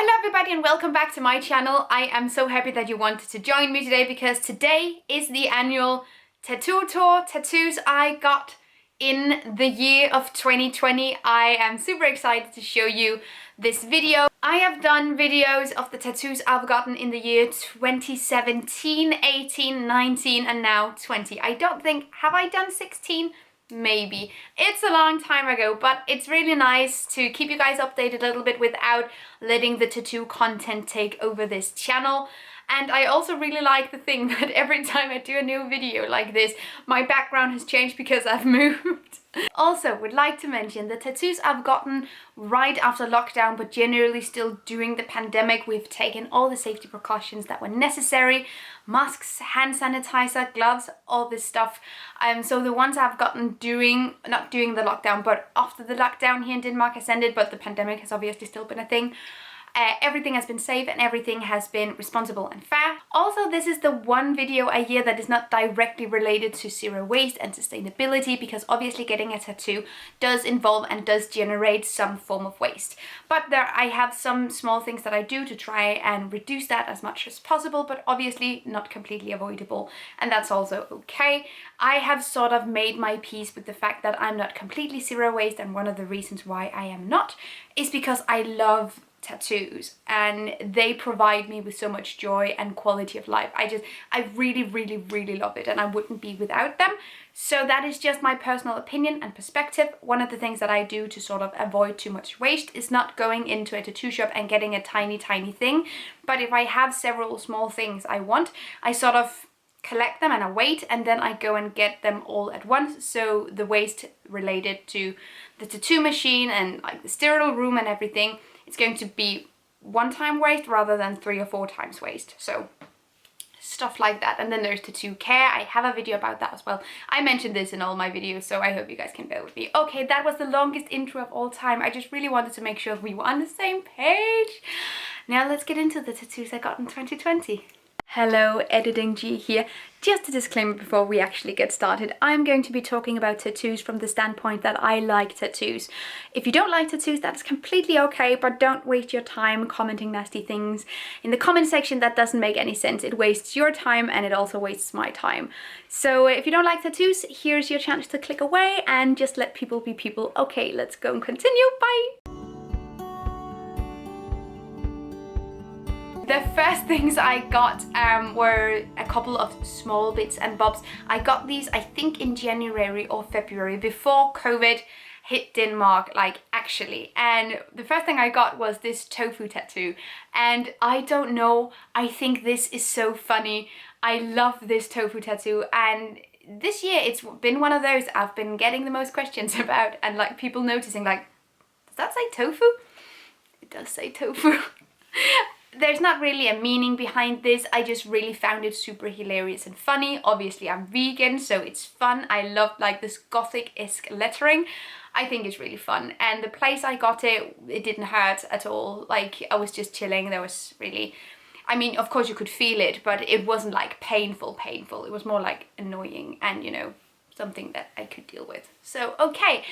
Hello everybody and welcome back to my channel. I am so happy that you wanted to join me today because today is the annual tattoo tour. Tattoos I got in the year of 2020. I am super excited to show you this video. I have done videos of the tattoos I've gotten in the year 2017, 18, 19 and now 20. I don't think, have I done 16? Maybe. It's a long time ago, but it's really nice to keep you guys updated a little bit without letting the tattoo content take over this channel. And I also really like the thing that every time I do a new video like this, my background has changed because I've moved. Also, would like to mention the tattoos I've gotten right after lockdown, but generally still during the pandemic. We've taken all the safety precautions that were necessary. Masks, hand sanitizer, gloves, all this stuff. So the ones I've gotten not during the lockdown, but after the lockdown here in Denmark has ended, but the pandemic has obviously still been a thing. Everything has been safe and everything has been responsible and fair. Also, this is the one video a year that is not directly related to zero waste and sustainability, because obviously getting a tattoo does involve and does generate some form of waste. But I have some small things that I do to try and reduce that as much as possible, but obviously not completely avoidable, and that's also okay. I have sort of made my peace with the fact that I'm not completely zero waste, and one of the reasons why I am not is because I love tattoos and they provide me with so much joy and quality of life. I really love it, and I wouldn't be without them. So that is just my personal opinion and perspective. One of the things that I do to sort of avoid too much waste is not going into a tattoo shop and getting a tiny thing, but if I have several small things I want, I sort of collect them and I wait, and then I go and get them all at once. So the waste related to the tattoo machine and like the sterile room and everything, it's going to be one-time waste rather than 3 or 4 times waste. So stuff like that. And then there's tattoo care. I have a video about that as well. I mentioned this in all my videos, so I hope you guys can bear with me. Okay, that was the longest intro of all time. I just really wanted to make sure we were on the same page. Now let's get into the tattoos I got in 2020. Hello, Editing G here. Just a disclaimer before we actually get started. I'm going to be talking about tattoos from the standpoint that I like tattoos. If you don't like tattoos, that's completely okay, but don't waste your time commenting nasty things in the comment section. That doesn't make any sense. It wastes your time and it also wastes my time. So if you don't like tattoos, here's your chance to click away and just let people be people. Okay, let's go and continue. Bye! The first things I got were a couple of small bits and bobs. I got these, I think, in January or February, before COVID hit Denmark, like actually. And the first thing I got was this tofu tattoo. And I don't know, I think this is so funny. I love this tofu tattoo, and this year it's been one of those I've been getting the most questions about, and like people noticing like, does that say tofu? It does say tofu. There's not really a meaning behind this. I just really found it super hilarious and funny. Obviously I'm vegan, so it's fun. I love like this gothic-esque lettering. I think it's really fun. And the place I got it, it didn't hurt at all. Like I was just chilling. There was really, I mean, of course you could feel it, but it wasn't like painful. It was more like annoying and, you know, something that I could deal with. So okay,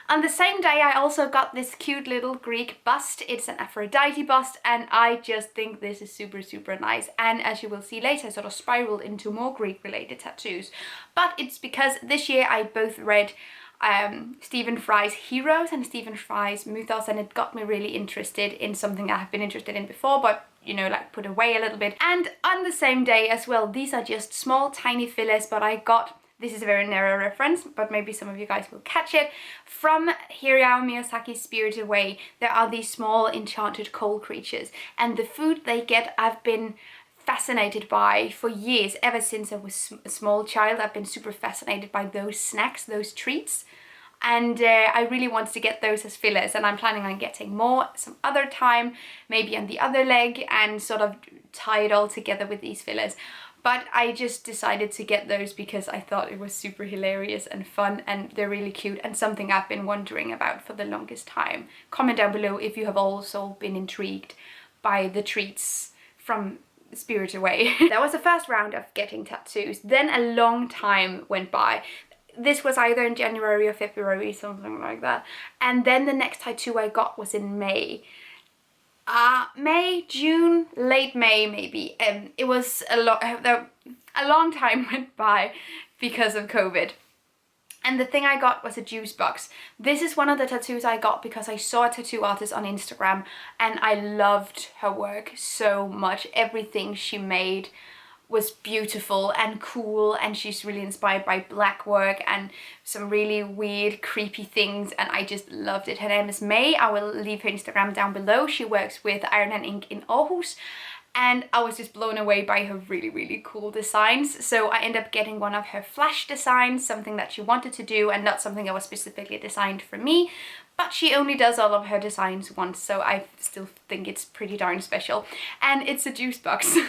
on the same day I also got this cute little Greek bust. It's an Aphrodite bust, and I just think this is super nice. And as you will see later, I sort of spiraled into more Greek related tattoos, but it's because this year I both read Stephen Fry's Heroes and Stephen Fry's Mythos, and it got me really interested in something I have been interested in before, but you know, like put away a little bit. And on the same day as well, these are just small tiny fillers, but I got, this is a very narrow reference, but maybe some of you guys will catch it, from Hayao Miyazaki's Spirited Away. There are these small enchanted coal creatures, and the food they get I've been fascinated by for years. Ever since I was a small child, I've been super fascinated by those snacks, those treats. And I really wanted to get those as fillers, and I'm planning on getting more some other time, maybe on the other leg, and sort of tie it all together with these fillers. But I just decided to get those because I thought it was super hilarious and fun, and they're really cute and something I've been wondering about for the longest time. Comment down below if you have also been intrigued by the treats from Spirited Away. That was the first round of getting tattoos. Then a long time went by. This was either in January or February, something like that. And then the next tattoo I got was in May. May, June, late May maybe. It was a long time went by because of COVID. And the thing I got was a juice box. This is one of the tattoos I got because I saw a tattoo artist on Instagram and I loved her work so much. Everything she made was beautiful and cool, and she's really inspired by black work and some really weird, creepy things, and I just loved it. Her name is May. I will leave her Instagram down below. She works with Iron and Ink in Aarhus, and I was just blown away by her really, really cool designs. So I ended up getting one of her flash designs, something that she wanted to do and not something that was specifically designed for me. But she only does all of her designs once, so I still think it's pretty darn special. And it's a juice box.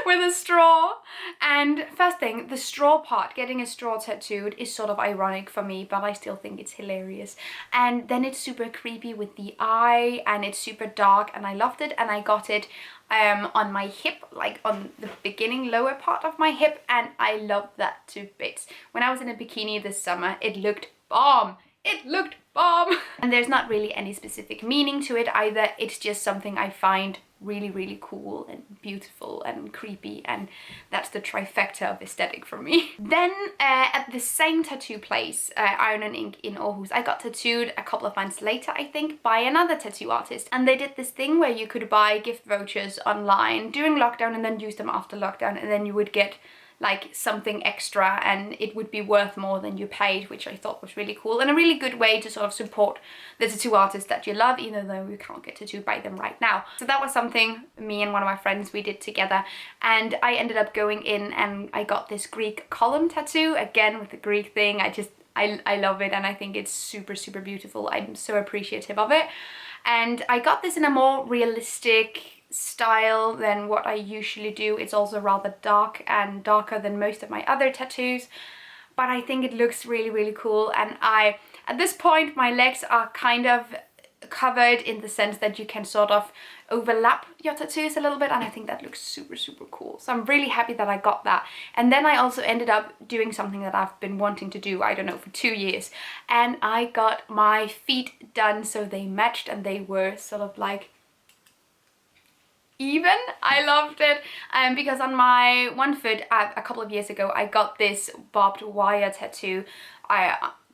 With a straw. And first thing, the straw part, getting a straw tattooed is sort of ironic for me, but I still think it's hilarious. And then it's super creepy with the eye, and it's super dark, and I loved it. And I got it on my hip, like on the beginning lower part of my hip, and I love that to bits. When I was in a bikini this summer, it looked bomb. It looked bomb. And there's not really any specific meaning to it either. It's just something I find really, really cool and beautiful and creepy, and that's the trifecta of aesthetic for me. Then at the same tattoo place, Iron and Ink in Aarhus, I got tattooed a couple of months later, I think, by another tattoo artist. And they did this thing where you could buy gift vouchers online during lockdown and then use them after lockdown, and then you would get like something extra and it would be worth more than you paid, which I thought was really cool and a really good way to sort of support the tattoo artists that you love, even though you can't get tattooed by them right now. So that was something me and one of my friends, we did together, and I ended up going in and I got this Greek column tattoo, again with the Greek thing. I love it, and I think it's super, super beautiful. I'm so appreciative of it. And I got this in a more realistic style than what I usually do. It's also rather dark and darker than most of my other tattoos, but I think it looks really, really cool. And at this point, my legs are kind of covered in the sense that you can sort of overlap your tattoos a little bit, and I think that looks super, super cool. So I'm really happy that I got that. And then I also ended up doing something that I've been wanting to do, I don't know, for 2 years, and I got my feet done so they matched and they were sort of like even. I loved it because on my one foot a couple of years ago I got this barbed wire tattoo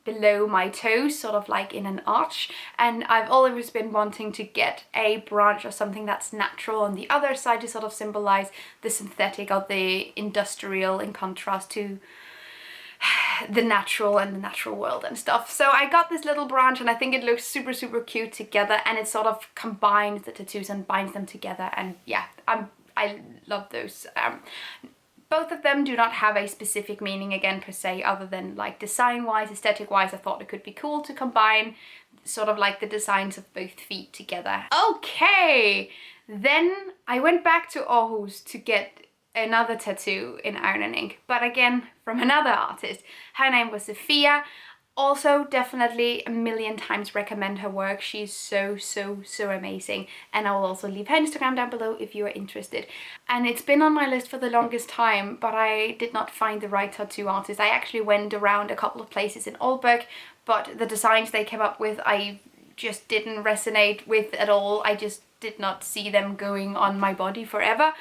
below my toes, sort of like in an arch, and I've always been wanting to get a branch or something that's natural on the other side to sort of symbolize the synthetic or the industrial in contrast to the natural and the natural world and stuff. So I got this little branch and I think it looks super, super cute together, and it sort of combines the tattoos and binds them together, and yeah, I love those. Both of them do not have a specific meaning again per se, other than like design wise, aesthetic wise, I thought it could be cool to combine sort of like the designs of both feet together. Okay, then I went back to Aarhus to get another tattoo in Iron and Ink, but again from another artist. Her name was Sophia. Also definitely a million times recommend her work. She's so, so, so amazing, and I will also leave her Instagram down below if you are interested. And it's been on my list for the longest time, but I did not find the right tattoo artist. I actually went around a couple of places in Aalborg, but the designs they came up with I just didn't resonate with at all. I just did not see them going on my body forever.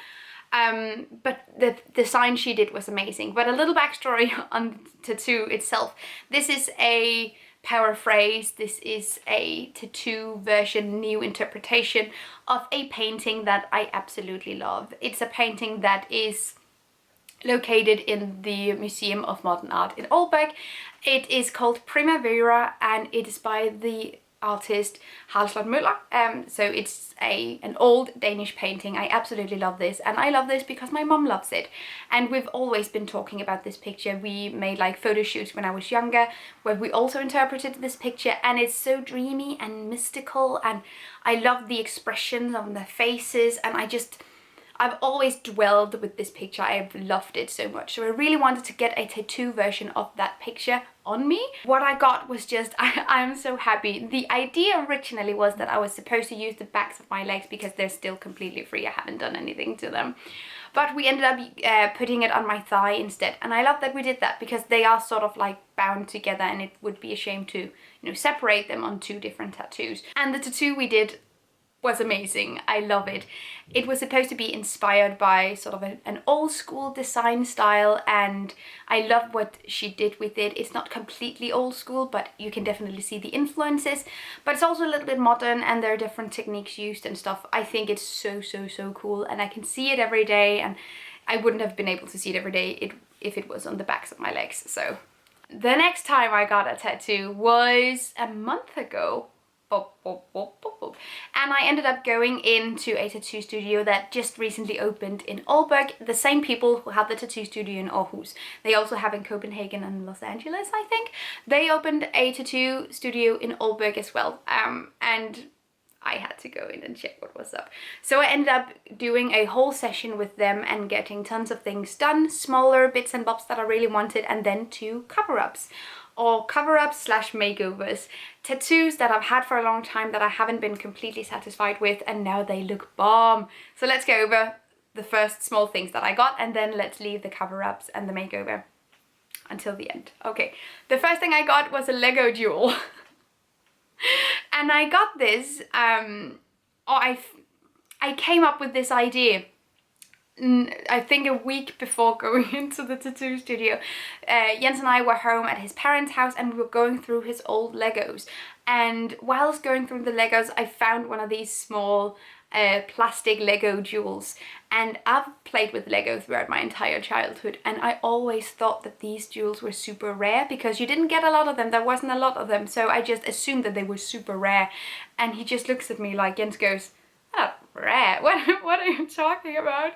But the design she did was amazing. But a little backstory on the tattoo itself. This is a paraphrase. This is a tattoo version, new interpretation of a painting that I absolutely love. It's a painting that is located in the Museum of Modern Art in Aalborg. It is called Primavera, and it is by the artist Harald Møller. So it's an old Danish painting. I absolutely love this, and I love this because my mom loves it, and we've always been talking about this picture. We made like photo shoots when I was younger where we also interpreted this picture, and it's so dreamy and mystical, and I love the expressions on the faces, and I've always dwelled with this picture. I've loved it so much. So I really wanted to get a tattoo version of that picture on me. What I got was just, I'm so happy. The idea originally was that I was supposed to use the backs of my legs because they're still completely free. I haven't done anything to them. But we ended up putting it on my thigh instead. And I love that we did that because they are sort of like bound together, and it would be a shame to, separate them on two different tattoos. And the tattoo we did was amazing. I love it. It was supposed to be inspired by sort of an old school design style, and I love what she did with it. It's not completely old school, but you can definitely see the influences, but it's also a little bit modern, and there are different techniques used and stuff. I think it's so cool, and I can see it every day, and I wouldn't have been able to see it every day if it was on the backs of my legs. So the next time I got a tattoo was a month ago. And I ended up going into a tattoo studio that just recently opened in Aalborg. The same people who have the tattoo studio in Aarhus. They also have in Copenhagen and Los Angeles, I think. They opened a tattoo studio in Aalborg as well. And I had to go in and check what was up. So I ended up doing a whole session with them and getting tons of things done, smaller bits and bobs that I really wanted, and then 2 cover-ups. Or cover-ups / makeovers. Tattoos that I've had for a long time that I haven't been completely satisfied with, and now they look bomb. So let's go over the first small things that I got, and then let's leave the cover-ups and the makeover until the end. Okay, the first thing I got was a Lego jewel. And I got this, I came up with this idea I think a week before going into the tattoo studio. Jens and I were home at his parents' house, and we were going through his old Legos. And whilst going through the Legos, I found one of these small plastic Lego jewels. And I've played with Lego throughout my entire childhood, and I always thought that these jewels were super rare because you didn't get a lot of them. There wasn't a lot of them, so I just assumed that they were super rare. And he just looks at me like, Jens goes, "Oh, rare? What are you talking about?"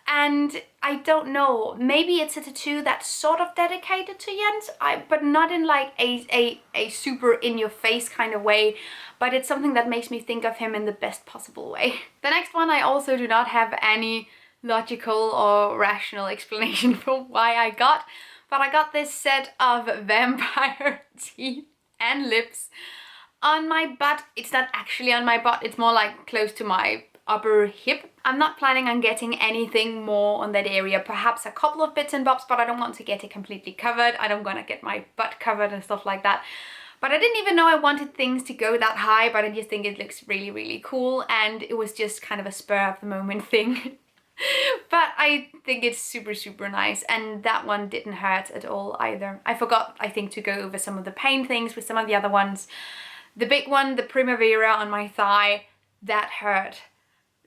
And I don't know, maybe it's a tattoo that's sort of dedicated to Jens, but not in like a super in your face kind of way, but it's something that makes me think of him in the best possible way. The next one, I also do not have any logical or rational explanation for why I got, but I got this set of vampire teeth and lips on my butt. It's not actually on my butt, it's more like close to my upper hip. I'm not planning on getting anything more on that area, perhaps a couple of bits and bobs, but I don't want to get it completely covered. I don't want to get my butt covered and stuff like that. But I didn't even know I wanted things to go that high, but I just think it looks really cool, and it was just kind of a spur of the moment thing. But I think it's super nice, and that one didn't hurt at all either. I forgot, I think, to go over some of the pain things with some of the other ones. The big one, the Primavera on my thigh, that hurt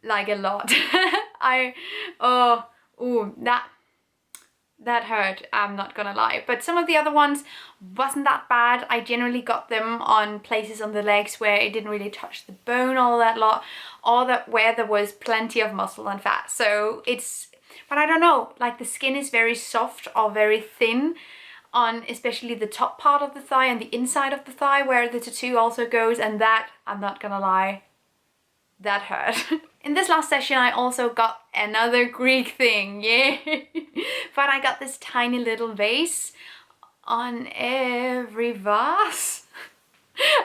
like a lot. That hurt, I'm not gonna lie. But some of the other ones wasn't that bad. I generally got them on places on the legs where it didn't really touch the bone all that lot, or that where there was plenty of muscle and fat. So it's, but I don't know, like the skin is very soft or very thin on especially the top part of the thigh and the inside of the thigh where the tattoo also goes, and that, I'm not gonna lie, that hurt. In this last session I also got another Greek thing, yeah. But I got this tiny little vase on every vase.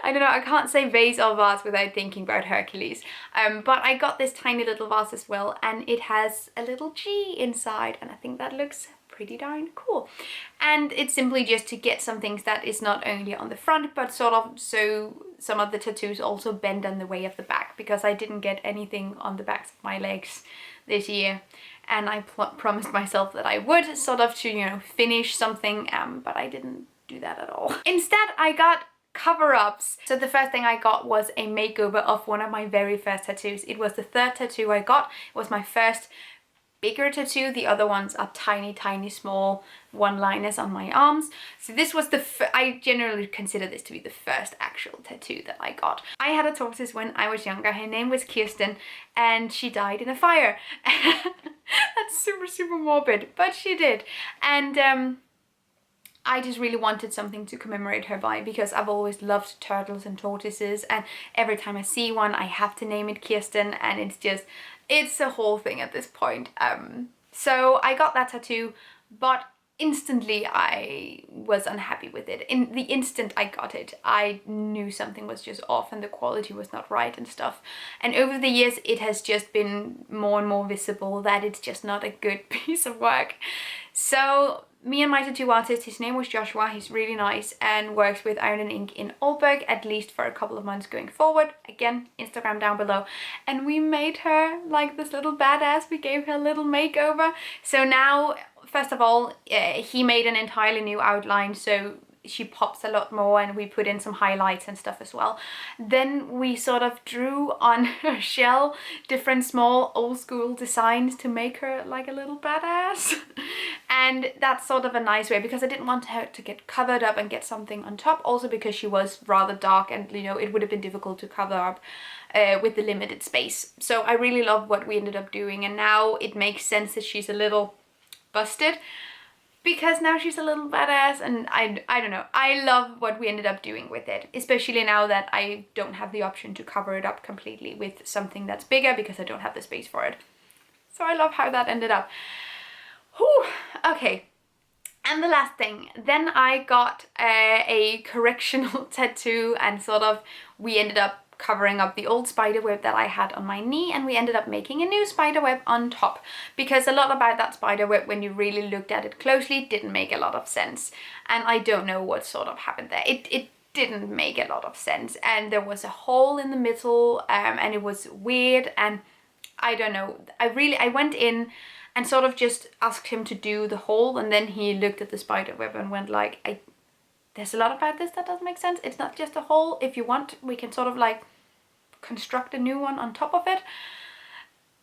I don't know, I can't say vase or vase without thinking about Hercules. But I got this tiny little vase as well, and it has a little G inside, and I think that looks pretty darn cool. And it's simply just to get some things that is not only on the front, but sort of so some of the tattoos also bend on the way of the back, because I didn't get anything on the backs of my legs this year, and I promised myself that I would sort of to, you know, finish something, but I didn't do that at all. Instead I got cover-ups. So the first thing I got was a makeover of one of my very first tattoos. It was the 3rd tattoo I got. It was my first bigger tattoo. The other ones are tiny small one-liners on my arms. So this was I generally consider this to be the first actual tattoo that I got. I had a tortoise when I was younger. Her name was Kirsten, and she died in a fire. That's super morbid, but she did. And I just really wanted something to commemorate her by, because I've always loved turtles and tortoises, and every time I see one I have to name it Kirsten, and it's a whole thing at this point. So I got that tattoo, but instantly I was unhappy with it. In the instant I got it, I knew something was just off and the quality was not right and stuff. And over the years it has just been more and more visible that it's just not a good piece of work. So me and my tattoo artist, his name was Joshua, he's really nice and works with Iron and Ink in Aalborg, at least for a couple of months going forward. Again, Instagram down below. And we made her like this little badass. We gave her a little makeover. So now, first of all, he made an entirely new outline, so she pops a lot more, and we put in some highlights and stuff as well. Then we sort of drew on her shell different small old school designs to make her like a little badass. And that's sort of a nice way, because I didn't want her to get covered up and get something on top, also because she was rather dark and, you know, it would have been difficult to cover up with the limited space. So I really love what we ended up doing, and now it makes sense that she's a little busted, because now she's a little badass, and I don't know, I love what we ended up doing with it, especially now that I don't have the option to cover it up completely with something that's bigger, because I don't have the space for it. So I love how that ended up. Whew, okay. And the last thing, then I got a correctional tattoo, and sort of we ended up covering up the old spider web that I had on my knee, and we ended up making a new spider web on top, because a lot about that spider web, when you really looked at it closely, didn't make a lot of sense. And I don't know what sort of happened there. It didn't make a lot of sense, and there was a hole in the middle, and it was weird, and I don't know. I went in and sort of just asked him to do the hole, and then he looked at the spider web and went like, there's a lot about this that doesn't make sense. It's not just a hole. If you want, we can sort of like construct a new one on top of it.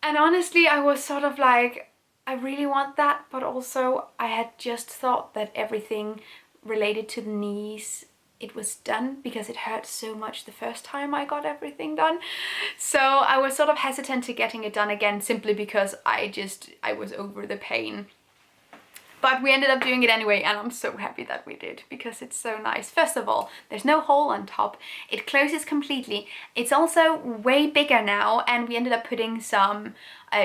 And honestly, I was sort of like, I really want that, but also I had just thought that everything related to the knees, it was done, because it hurt so much the first time I got everything done. So I was sort of hesitant to getting it done again, simply because I was over the pain. But we ended up doing it anyway, and I'm so happy that we did, because it's so nice. First of all, there's no hole on top. It closes completely. It's also way bigger now, and we ended up putting some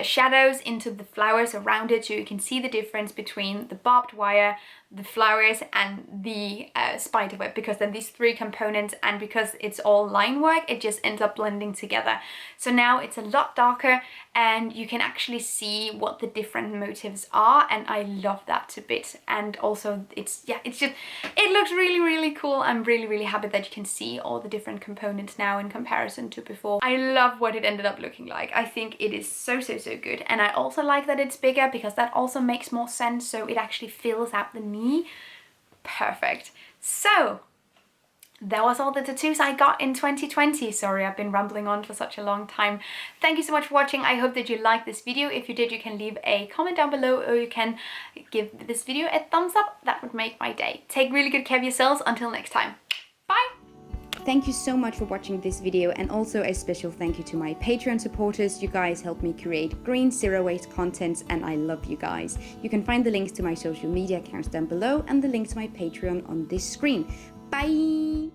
shadows into the flowers around it, so you can see the difference between the barbed wire, the flowers, and the spider web, because then these three components, and because it's all line work, it just ends up blending together. So now it's a lot darker, and you can actually see what the different motifs are, and I love that to bits. And also it looks really, really cool. I'm really, really happy that you can see all the different components now in comparison to before. I love what it ended up looking like. I think it is so good. And I also like that it's bigger, because that also makes more sense, so it actually fills out the knee. Perfect. So that was all the tattoos I got in 2020. Sorry, I've been rambling on for such a long time. Thank you so much for watching. I hope that you liked this video. If you did, you can leave a comment down below, or you can give this video a thumbs up. That would make my day. Take really good care of yourselves. Until next time. Bye! Thank you so much for watching this video, and also a special thank you to my Patreon supporters. You guys help me create green, zero-waste content, and I love you guys. You can find the links to my social media accounts down below, and the link to my Patreon on this screen. Bye!